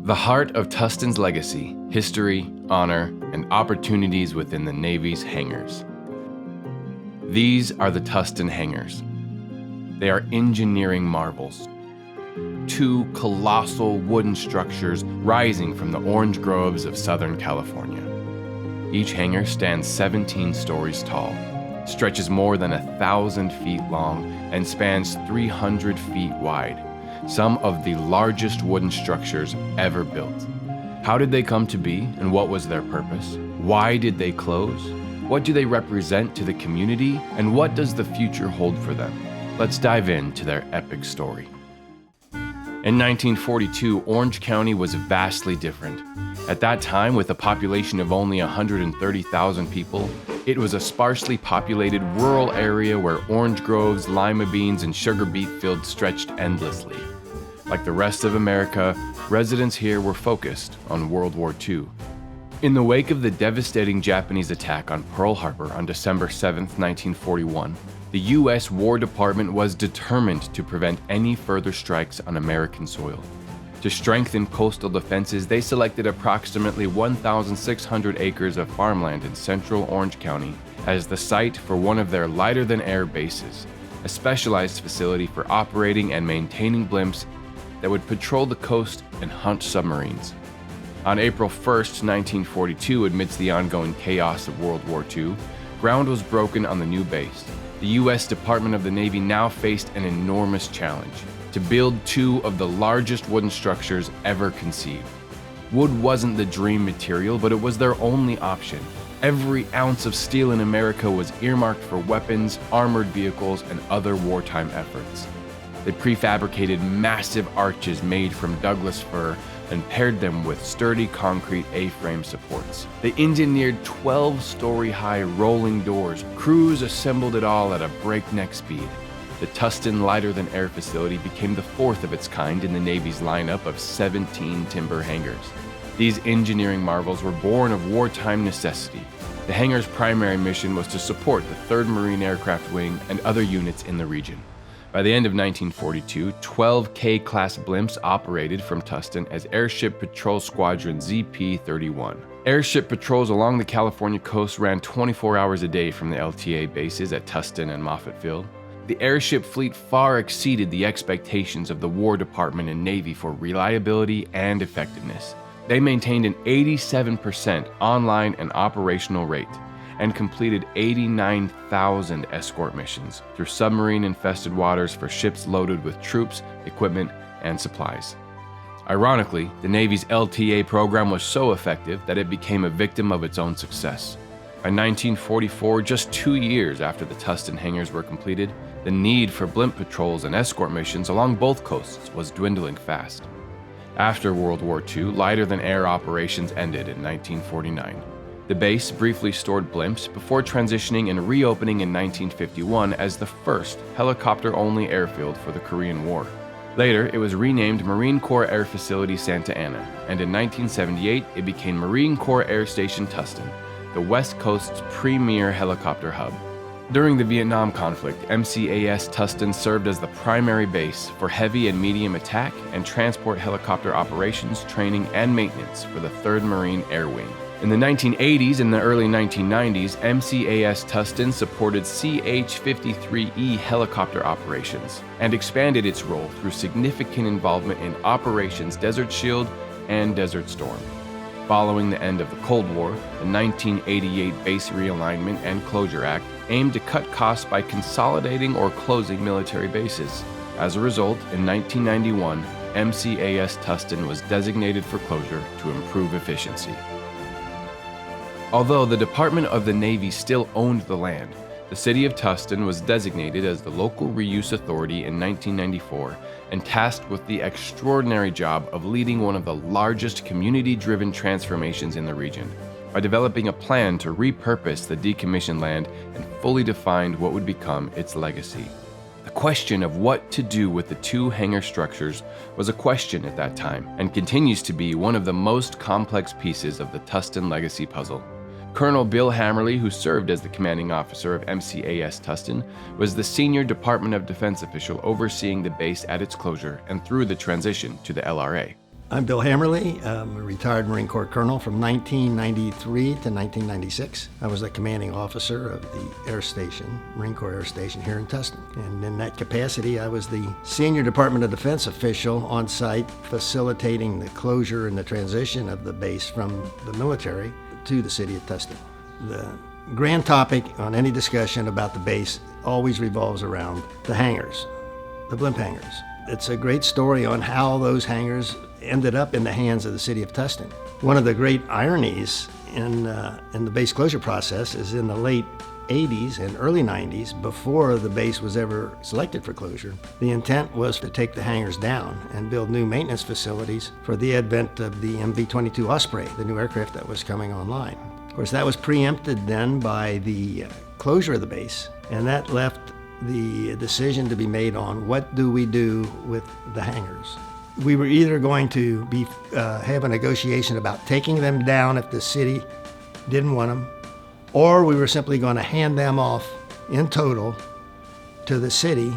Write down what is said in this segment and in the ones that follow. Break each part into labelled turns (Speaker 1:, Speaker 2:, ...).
Speaker 1: The heart of Tustin's legacy, history, honor, and opportunities within the Navy's hangars. These are the Tustin Hangars. They are engineering marvels. Two colossal wooden structures rising from the orange groves of Southern California. Each hangar stands 17 stories tall, stretches more than 1,000 feet long, and spans 300 feet wide. Some of the largest wooden structures ever built. How did they come to be, and what was their purpose? Why did they close? What do they represent to the community, and what does the future hold for them? Let's dive into their epic story. In 1942, Orange County was vastly different. At that time, with a population of only 130,000 people, it was a sparsely populated rural area where orange groves, lima beans, and sugar beet fields stretched endlessly. Like the rest of America, residents here were focused on World War II. In the wake of the devastating Japanese attack on Pearl Harbor on December 7, 1941, the U.S. War Department was determined to prevent any further strikes on American soil. To strengthen coastal defenses, they selected approximately 1,600 acres of farmland in central Orange County as the site for one of their lighter-than-air bases, a specialized facility for operating and maintaining blimps that would patrol the coast and hunt submarines. On April 1, 1942, amidst the ongoing chaos of World War II, ground was broken on the new base. The U.S. Department of the Navy now faced an enormous challenge: to build two of the largest wooden structures ever conceived. Wood wasn't the dream material, but it was their only option. Every ounce of steel in America was earmarked for weapons, armored vehicles, and other wartime efforts. They prefabricated massive arches made from Douglas fir and paired them with sturdy concrete A-frame supports. They engineered 12-story-high rolling doors. Crews assembled it all at a breakneck speed. The Tustin lighter-than-air facility became the fourth of its kind in the Navy's lineup of 17 timber hangars. These engineering marvels were born of wartime necessity. The hangar's primary mission was to support the 3rd Marine Aircraft Wing and other units in the region. By the end of 1942, 12 K-class blimps operated from Tustin as Airship Patrol Squadron ZP-31. Airship patrols along the California coast ran 24 hours a day from the LTA bases at Tustin and Moffett Field. The airship fleet far exceeded the expectations of the War Department and Navy for reliability and effectiveness. They maintained an 87% online and operational rate, and completed 89,000 escort missions through submarine-infested waters for ships loaded with troops, equipment, and supplies. Ironically, the Navy's LTA program was so effective that it became a victim of its own success. By 1944, just 2 years after the Tustin hangars were completed, the need for blimp patrols and escort missions along both coasts was dwindling fast. After World War II, lighter-than-air operations ended in 1949. The base briefly stored blimps before transitioning and reopening in 1951 as the first helicopter-only airfield for the Korean War. Later, it was renamed Marine Corps Air Facility Santa Ana, and in 1978 it became Marine Corps Air Station Tustin, the West Coast's premier helicopter hub. During the Vietnam conflict, MCAS Tustin served as the primary base for heavy and medium attack and transport helicopter operations, training, and maintenance for the 3rd Marine Air Wing. In the 1980s and the early 1990s, MCAS Tustin supported CH-53E helicopter operations and expanded its role through significant involvement in Operations Desert Shield and Desert Storm. Following the end of the Cold War, the 1988 Base Realignment and Closure Act aimed to cut costs by consolidating or closing military bases. As a result, in 1991, MCAS Tustin was designated for closure to improve efficiency. Although the Department of the Navy still owned the land, the city of Tustin was designated as the local reuse authority in 1994 and tasked with the extraordinary job of leading one of the largest community-driven transformations in the region by developing a plan to repurpose the decommissioned land and fully define what would become its legacy. The question of what to do with the two hangar structures was a question at that time and continues to be one of the most complex pieces of the Tustin Legacy puzzle. Colonel Bill Hammerly, who served as the commanding officer of MCAS Tustin, was the senior Department of Defense official overseeing the base at its closure and through the transition to the LRA.
Speaker 2: I'm Bill Hammerly. I'm a retired Marine Corps colonel from 1993 to 1996. I was the commanding officer of the Air Station, Marine Corps Air Station here in Tustin. And in that capacity, I was the senior Department of Defense official on site facilitating the closure and the transition of the base from the military to the city of Tustin. The grand topic on any discussion about the base always revolves around the hangars, the blimp hangars. It's a great story on how those hangars ended up in the hands of the city of Tustin. One of the great ironies in the base closure process is in the late 80s and early 90s, before the base was ever selected for closure, the intent was to take the hangars down and build new maintenance facilities for the advent of the MV-22 Osprey, the new aircraft that was coming online. Of course, that was preempted then by the closure of the base, and that left the decision to be made on what do we do with the hangars. We were either going to have a negotiation about taking them down if the city didn't want them, or we were simply going to hand them off in total to the city,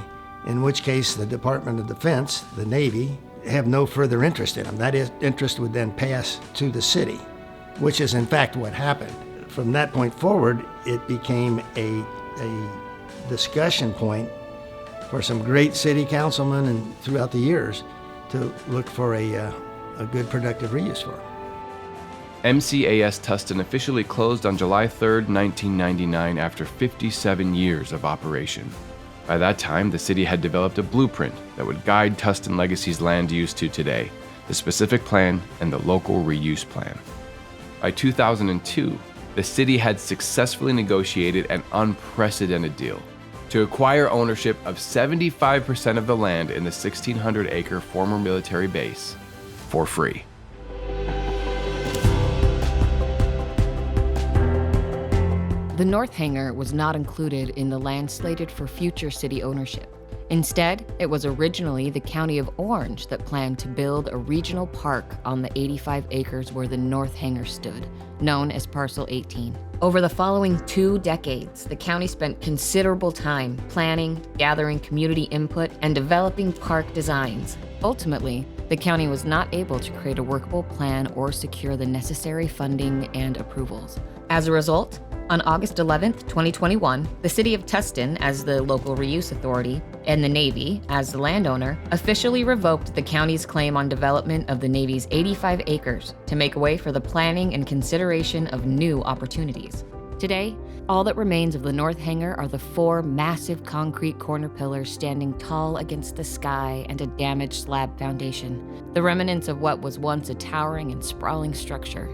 Speaker 2: in which case the Department of Defense, the Navy, have no further interest in them. That interest would then pass to the city, which is in fact what happened. From that point forward, it became a discussion point for some great city councilmen and throughout the years to look for a good productive reuse for them.
Speaker 1: MCAS Tustin officially closed on July 3, 1999 after 57 years of operation. By that time, the city had developed a blueprint that would guide Tustin Legacy's land use to today, the specific plan and the local reuse plan. By 2002, the city had successfully negotiated an unprecedented deal to acquire ownership of 75% of the land in the 1,600-acre former military base for free.
Speaker 3: The North Hangar was not included in the land slated for future city ownership. Instead, it was originally the County of Orange that planned to build a regional park on the 85 acres where the North Hangar stood, known as Parcel 18. Over the following 2 decades, the county spent considerable time planning, gathering community input, and developing park designs. Ultimately, the county was not able to create a workable plan or secure the necessary funding and approvals. As a result, on August 11, 2021, the City of Tustin, as the local reuse authority, and the Navy, as the landowner, officially revoked the county's claim on development of the Navy's 85 acres to make way for the planning and consideration of new opportunities. Today, all that remains of the North Hangar are the 4 massive concrete corner pillars standing tall against the sky and a damaged slab foundation, the remnants of what was once a towering and sprawling structure.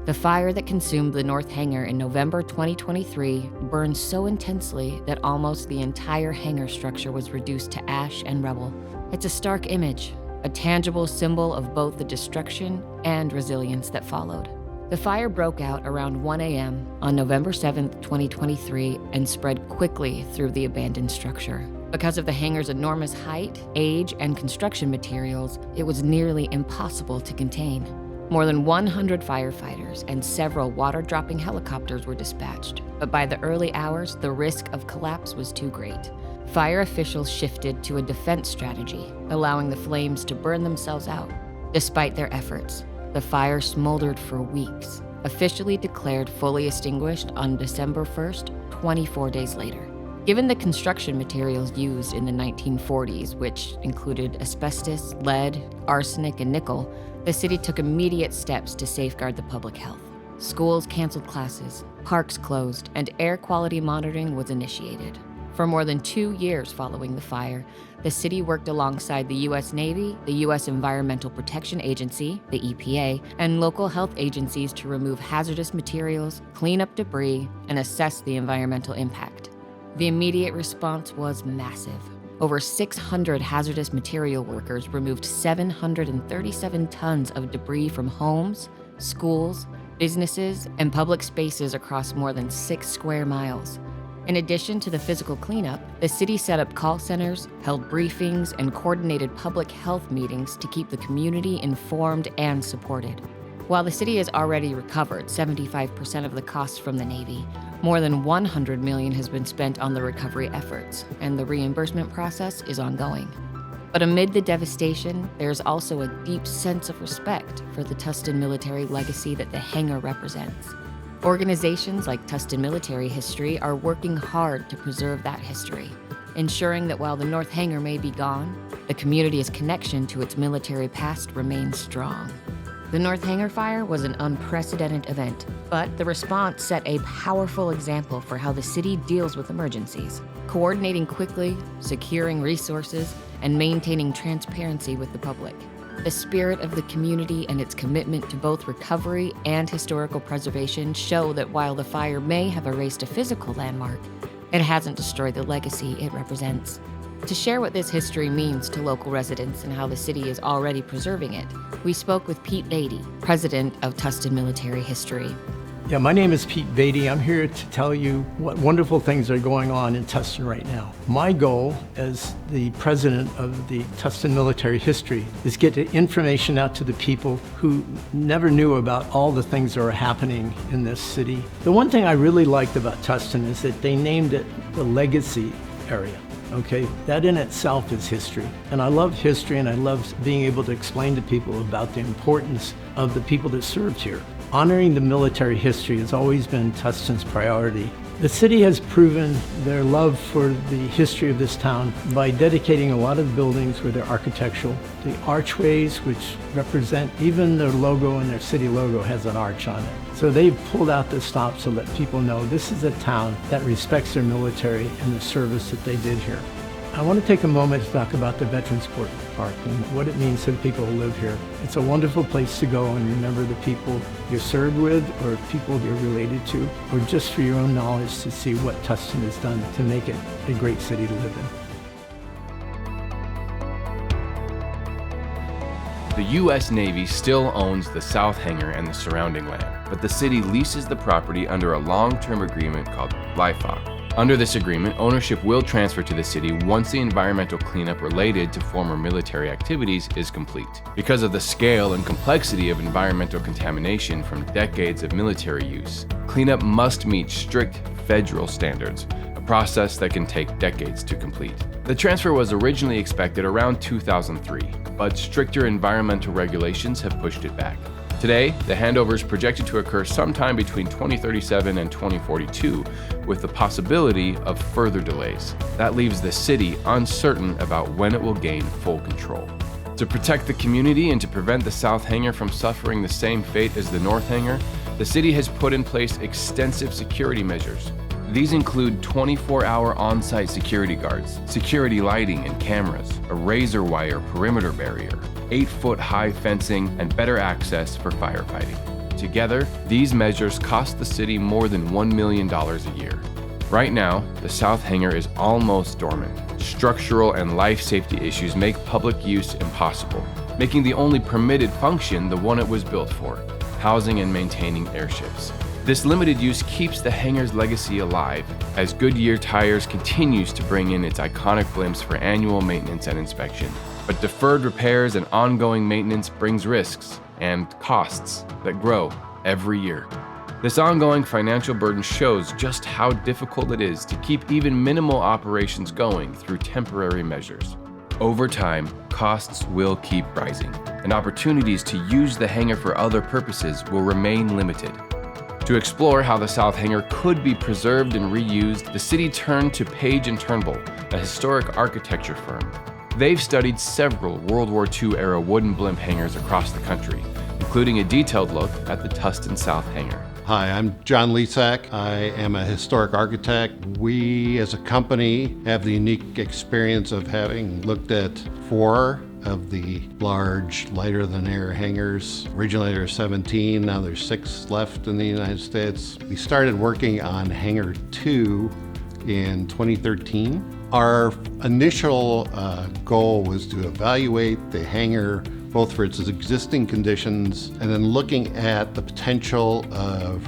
Speaker 3: The fire that consumed the North Hangar in November 2023 burned so intensely that almost the entire hangar structure was reduced to ash and rubble. It's a stark image, a tangible symbol of both the destruction and resilience that followed. The fire broke out around 1 a.m. on November 7, 2023, and spread quickly through the abandoned structure. Because of the hangar's enormous height, age, and construction materials, it was nearly impossible to contain. More than 100 firefighters and several water-dropping helicopters were dispatched, but by the early hours, the risk of collapse was too great. Fire officials shifted to a defense strategy, allowing the flames to burn themselves out. Despite their efforts, the fire smoldered for weeks, officially declared fully extinguished on December 1st, 24 days later. Given the construction materials used in the 1940s, which included asbestos, lead, arsenic, and nickel, the city took immediate steps to safeguard the public health. Schools canceled classes, parks closed, and air quality monitoring was initiated. For more than 2 years following the fire, the city worked alongside the U.S. Navy, the U.S. Environmental Protection Agency, the EPA, and local health agencies to remove hazardous materials, clean up debris, and assess the environmental impact. The immediate response was massive. Over 600 hazardous material workers removed 737 tons of debris from homes, schools, businesses, and public spaces across more than 6 square miles. In addition to the physical cleanup, the city set up call centers, held briefings, and coordinated public health meetings to keep the community informed and supported. While the city has already recovered 75% of the costs from the Navy, more than $100 million has been spent on the recovery efforts, and the reimbursement process is ongoing. But amid the devastation, there's also a deep sense of respect for the Tustin military legacy that the hangar represents. Organizations like Tustin Military History are working hard to preserve that history, ensuring that while the North Hangar may be gone, the community's connection to its military past remains strong. The North Hangar fire was an unprecedented event, but the response set a powerful example for how the city deals with emergencies, coordinating quickly, securing resources, and maintaining transparency with the public. The spirit of the community and its commitment to both recovery and historical preservation show that while the fire may have erased a physical landmark, it hasn't destroyed the legacy it represents. To share what this history means to local residents and how the city is already preserving it, we spoke with Pete Beatty, president of Tustin Military History.
Speaker 4: Yeah, my name is Pete Beatty. I'm here to tell you what wonderful things are going on in Tustin right now. My goal as the president of the Tustin Military History is get the information out to the people who never knew about all the things that are happening in this city. The one thing I really liked about Tustin is that they named it the Legacy area. Okay, that in itself is history. And I love history, and I love being able to explain to people about the importance of the people that served here. Honoring the military history has always been Tustin's priority. The city has proven their love for the history of this town by dedicating a lot of buildings where they're architectural. The archways, which represent even their logo, and their city logo has an arch on it. So they've pulled out the stops to let people know this is a town that respects their military and the service that they did here. I want to take a moment to talk about the Veterans Park and what it means to the people who live here. It's a wonderful place to go and remember the people you served with, or people you're related to, or just for your own knowledge to see what Tustin has done to make it a great city to live in.
Speaker 1: The U.S. Navy still owns the South Hangar and the surrounding land, but the city leases the property under a long-term agreement called LIFOC. Under this agreement, ownership will transfer to the city once the environmental cleanup related to former military activities is complete. Because of the scale and complexity of environmental contamination from decades of military use, cleanup must meet strict federal standards, a process that can take decades to complete. The transfer was originally expected around 2003, but stricter environmental regulations have pushed it back. Today, the handover is projected to occur sometime between 2037 and 2042, with the possibility of further delays. That leaves the city uncertain about when it will gain full control. To protect the community and to prevent the South Hangar from suffering the same fate as the North Hangar, the city has put in place extensive security measures. These include 24-hour on-site security guards, security lighting and cameras, a razor wire perimeter barrier, 8-foot-high fencing, and better access for firefighting. Together, these measures cost the city more than $1 million a year. Right now, the South Hangar is almost dormant. Structural and life safety issues make public use impossible, making the only permitted function the one it was built for: housing and maintaining airships. This limited use keeps the hangar's legacy alive, as Goodyear Tires continues to bring in its iconic blimps for annual maintenance and inspection. But deferred repairs and ongoing maintenance brings risks and costs that grow every year. This ongoing financial burden shows just how difficult it is to keep even minimal operations going through temporary measures. Over time, costs will keep rising, and opportunities to use the hangar for other purposes will remain limited. To explore how the South Hangar could be preserved and reused, the city turned to Page & Turnbull, a historic architecture firm. They've studied several World War II-era wooden blimp hangars across the country, including a detailed look at the Tustin South Hangar.
Speaker 5: Hi, I'm John Lesak. I am a historic architect. We as a company have the unique experience of having looked at 4 of the large, lighter-than-air hangars. Originally there were 17, now there's 6 left in the United States. We started working on Hangar 2 in 2013. Our initial goal was to evaluate the hangar both for its existing conditions and then looking at the potential of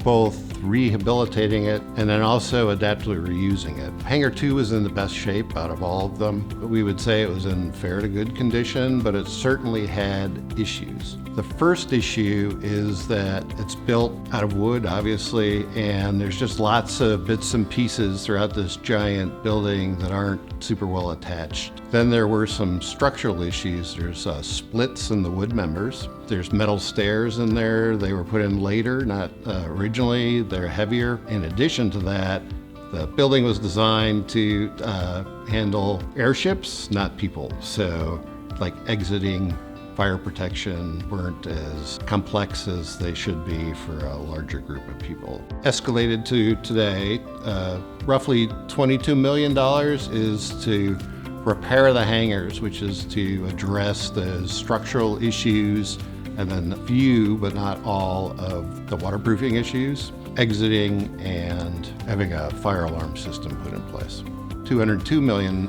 Speaker 5: both rehabilitating it and then also adaptively reusing it. Hangar 2 was in the best shape out of all of them. We would say it was in fair to good condition, but it certainly had issues. The first issue is that it's built out of wood, obviously, and there's just lots of bits and pieces throughout this giant building that aren't super well attached. Then there were some structural issues. There's splits in the wood members. There's metal stairs in there. They were put in later, not originally. They're heavier. In addition to that, the building was designed to handle airships, not people. So like exiting, fire protection weren't as complex as they should be for a larger group of people. Escalated to today, roughly $22 million is to repair the hangars, which is to address the structural issues and then a few, but not all, of the waterproofing issues, exiting and having a fire alarm system put in place. $202 million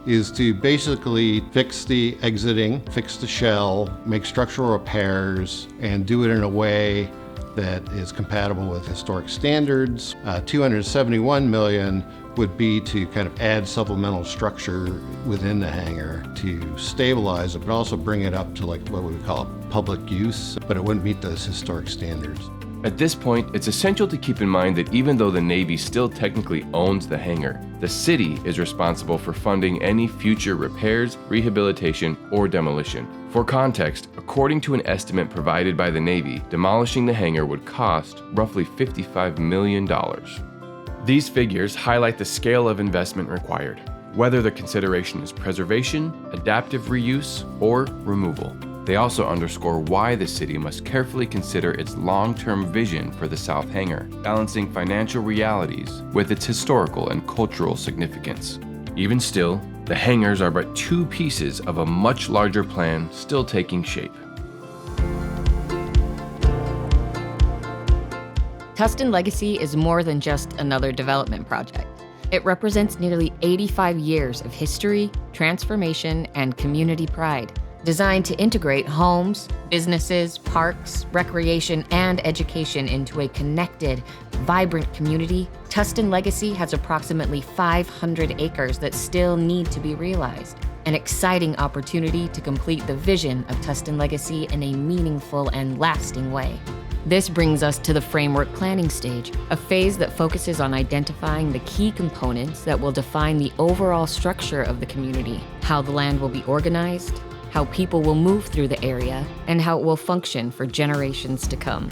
Speaker 5: is to basically fix the exiting, fix the shell, make structural repairs, and do it in a way that is compatible with historic standards. $271 million would be to kind of add supplemental structure within the hangar to stabilize it, but also bring it up to like what we would call public use, but it wouldn't meet those historic standards.
Speaker 1: At this point, it's essential to keep in mind that even though the Navy still technically owns the hangar, the city is responsible for funding any future repairs, rehabilitation, or demolition. For context, according to an estimate provided by the Navy, demolishing the hangar would cost roughly $55 million. These figures highlight the scale of investment required, whether the consideration is preservation, adaptive reuse, or removal. They also underscore why the city must carefully consider its long-term vision for the South Hangar, balancing financial realities with its historical and cultural significance. Even still, the hangars are but two pieces of a much larger plan still taking shape.
Speaker 3: Tustin Legacy is more than just another development project. It represents nearly 85 years of history, transformation, and community pride. Designed to integrate homes, businesses, parks, recreation, and education into a connected, vibrant community, Tustin Legacy has approximately 500 acres that still need to be realized. An exciting opportunity to complete the vision of Tustin Legacy in a meaningful and lasting way. This brings us to the framework planning stage, a phase that focuses on identifying the key components that will define the overall structure of the community, how the land will be organized, how people will move through the area, and how it will function for generations to come.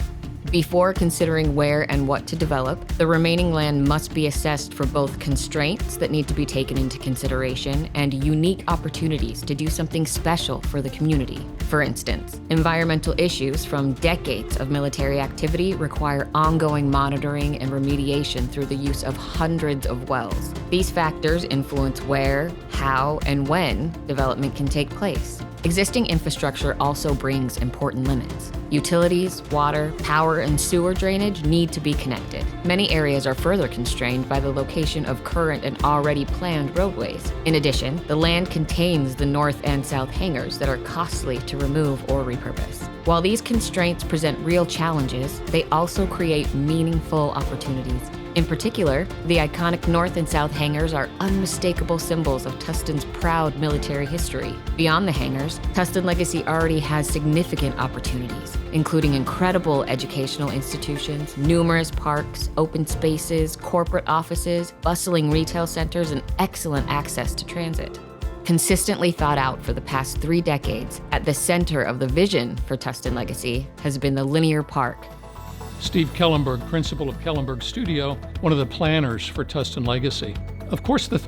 Speaker 3: Before considering where and what to develop, the remaining land must be assessed for both constraints that need to be taken into consideration and unique opportunities to do something special for the community. For instance, environmental issues from decades of military activity require ongoing monitoring and remediation through the use of hundreds of wells. These factors influence where, how, and when development can take place. Existing infrastructure also brings important limits. Utilities, water, power, and sewer drainage need to be connected. Many areas are further constrained by the location of current and already planned roadways. In addition, the land contains the North and South hangars that are costly to remove or repurpose. While these constraints present real challenges, they also create meaningful opportunities. In particular, the iconic North and South hangars are unmistakable symbols of Tustin's proud military history. Beyond the hangars, Tustin Legacy already has significant opportunities, including incredible educational institutions, numerous parks, open spaces, corporate offices, bustling retail centers, and excellent access to transit. Consistently thought out for the past 3 decades, at the center of the vision for Tustin Legacy has been the linear park.
Speaker 6: Steve Kellenberg, principal of Kellenberg Studio, one of the planners for Tustin Legacy. Of course, the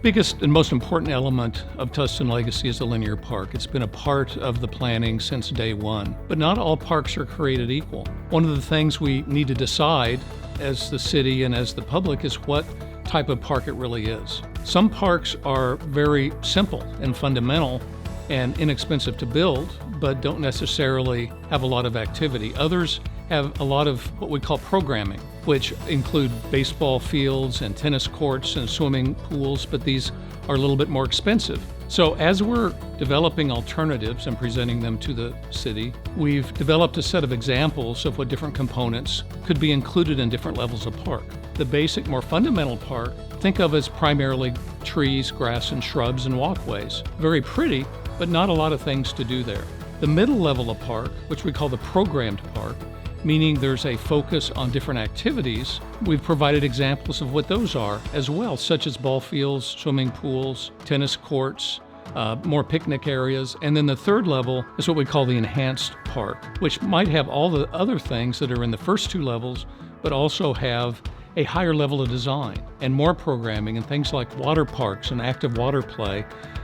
Speaker 6: biggest and most important element of Tustin Legacy is the linear park. It's been a part of the planning since day one. But not all parks are created equal. One of the things we need to decide as the city and as the public is what type of park it really is. Some parks are very simple and fundamental and inexpensive to build, but don't necessarily have a lot of activity. Others have a lot of what we call programming, which include baseball fields and tennis courts and swimming pools, but these are a little bit more expensive. So as we're developing alternatives and presenting them to the city, we've developed a set of examples of what different components could be included in different levels of park. The basic, more fundamental park, think of as primarily trees, grass, and shrubs and walkways. Very pretty, but not a lot of things to do there. The middle level of park, which we call the programmed park, meaning there's a focus on different activities. We've provided examples of what those are as well, such as ball fields, swimming pools, tennis courts, more picnic areas. And then the third level is what we call the enhanced park, which might have all the other things that are in the first two levels, but also have a higher level of design and more programming and things like water parks and active water play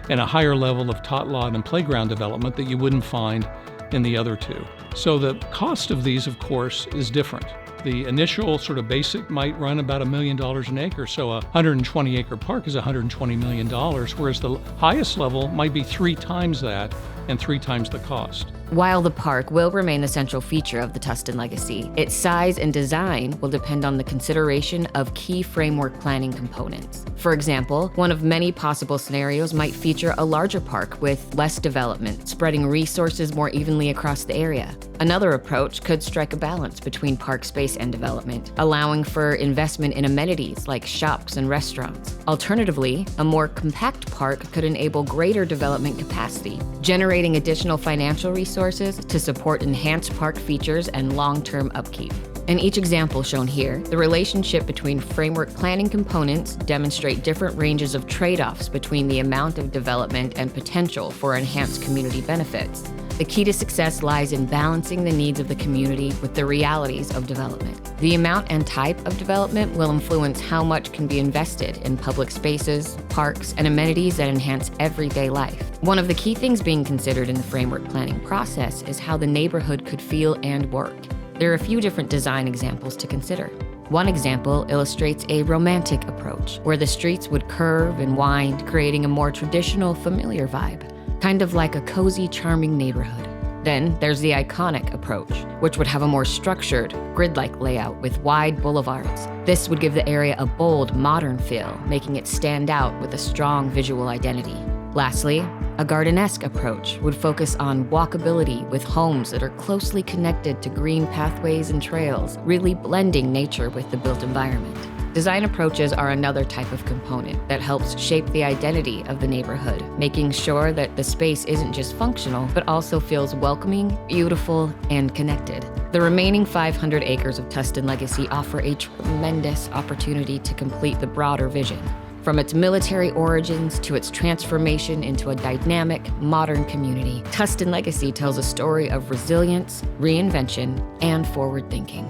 Speaker 6: and a higher level of tot lot and playground development that you wouldn't find in the other two. So the cost of these, of course, is different. The initial sort of basic might run about $1 million an acre, so a 120-acre park is $120 million, whereas the highest level might be 3 times that and 3 times the cost.
Speaker 3: While the park will remain the central feature of the Tustin Legacy, its size and design will depend on the consideration of key framework planning components. For example, one of many possible scenarios might feature a larger park with less development, spreading resources more evenly across the area. Another approach could strike a balance between park space and development, allowing for investment in amenities like shops and restaurants. Alternatively, a more compact park could enable greater development capacity, generating additional financial resources to support enhanced park features and long-term upkeep. In each example shown here, the relationship between framework planning components demonstrate different ranges of trade-offs between the amount of development and potential for enhanced community benefits. The key to success lies in balancing the needs of the community with the realities of development. The amount and type of development will influence how much can be invested in public spaces, parks, and amenities that enhance everyday life. One of the key things being considered in the framework planning process is how the neighborhood could feel and work. There are a few different design examples to consider. One example illustrates a romantic approach, where the streets would curve and wind, creating a more traditional, familiar vibe, kind of like a cozy, charming neighborhood. Then there's the iconic approach, which would have a more structured, grid-like layout with wide boulevards. This would give the area a bold, modern feel, making it stand out with a strong visual identity. Lastly, a garden-esque approach would focus on walkability with homes that are closely connected to green pathways and trails, really blending nature with the built environment. Design approaches are another type of component that helps shape the identity of the neighborhood, making sure that the space isn't just functional, but also feels welcoming, beautiful, and connected. The remaining 500 acres of Tustin Legacy offer a tremendous opportunity to complete the broader vision. From its military origins to its transformation into a dynamic, modern community, Tustin Legacy tells a story of resilience, reinvention, and forward thinking.